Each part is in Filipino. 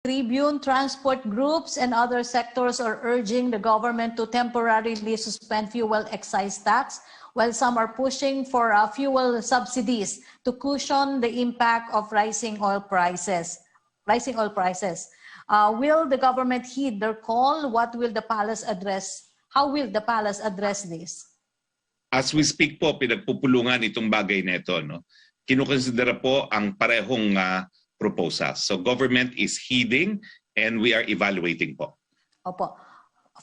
Tribune, transport groups and other sectors are urging the government to temporarily suspend fuel excise tax, while some are pushing for fuel subsidies to cushion the impact of rising oil prices. Will the government heed their call? What will the palace address? How will the palace address this? As we speak po, pinagpupulungan itong bagay na ito. No? Kinukonsidera po ang parehong proposals. So government is heeding and we are evaluating po. Opo.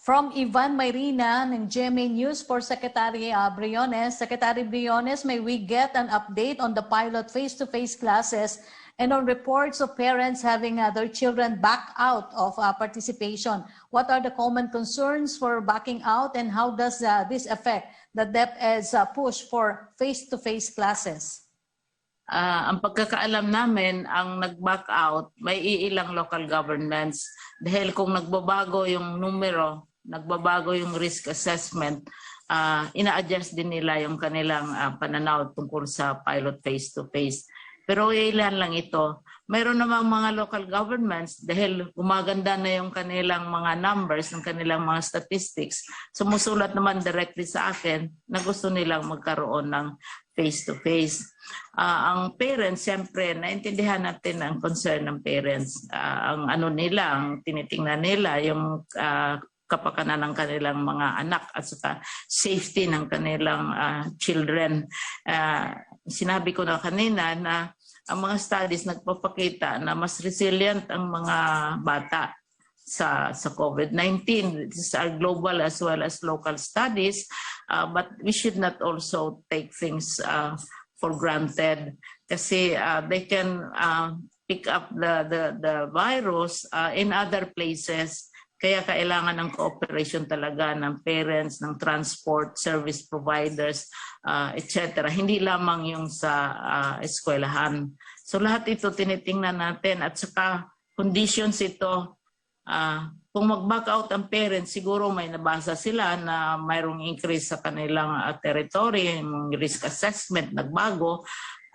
From Ivan Mayrina ng GMA News for Secretary Briones. Secretary Briones, may we get an update on the pilot face-to-face classes and on reports of parents having their children back out of participation? What are the common concerns for backing out and how does this affect the DepEd's push for face-to-face classes? Ang pagkakaalam namin, ang nag-back out, may iilang local governments. Dahil kung nagbabago yung numero, nagbabago yung risk assessment, ina-adjust din nila yung kanilang pananaw tungkol sa pilot face-to-face. Pero ilan lang ito. Mayroon namang mga local governments, dahil umaganda na yung kanilang mga numbers, ng kanilang mga statistics, sumusulat naman directly sa akin na gusto nilang magkaroon ng face-to-face. Ang parents, siyempre, naintindihan natin ang concern ng parents. Ang ano nila, ang tinitingnan nila, yung kapakanan ng kanilang mga anak at saka safety ng kanilang children. Sinabi ko na kanina na ang mga studies nagpapakita na mas resilient ang mga bata sa COVID-19. These are global as well as local studies, but we should not also take things for granted kasi they can pick up the virus in other places. Kaya kailangan ng cooperation talaga ng parents, ng transport, service providers, etc. Hindi lamang yung sa eskwelahan. So lahat ito tinitingnan natin at saka conditions ito. Kung mag-back out ang parents, siguro may nabasa sila na mayroong increase sa kanilang territory, yung risk assessment nagbago.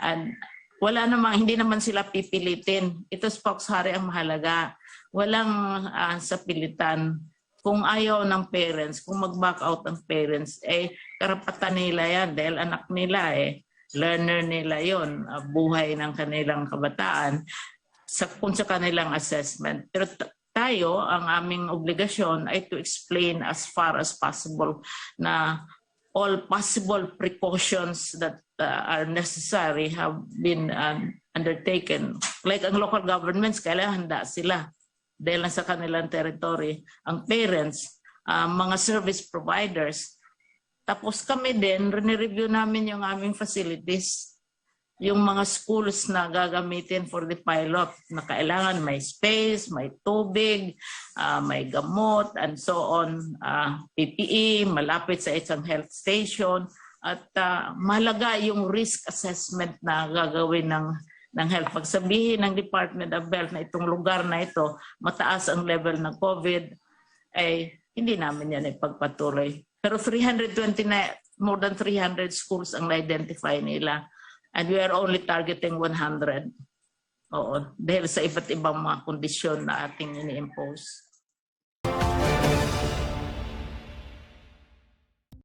And wala namang, hindi naman sila pipilitin. Ito spokeshari ang mahalaga. Walang sa pilitan. Kung ayaw ng parents, kung mag-back out ng parents, karapatan nila yan dahil anak nila learner nila yon, buhay ng kanilang kabataan kung sa kanilang assessment. Pero tayo, ang aming obligasyon ay to explain as far as possible na all possible precautions that are necessary have been undertaken. Like ang local governments, kailangan handa sila dahil sa kanilang territory. Ang parents, mga service providers. Tapos kami din, rinireview namin yung aming facilities. Yung mga schools na gagamitin for the pilot na kailangan may space, may tubig, may gamot, and so on. PPE, malapit sa isang health station. At mahalaga yung risk assessment na gagawin ng health. Pag sabihin ng Department of Health na itong lugar na ito, mataas ang level ng COVID, hindi namin yan ipagpatuloy. Pero more than 300 schools ang na-identify nila. And we are only targeting 100. Oo, dahil sa iba't ibang mga kondisyon na ating ini-impose.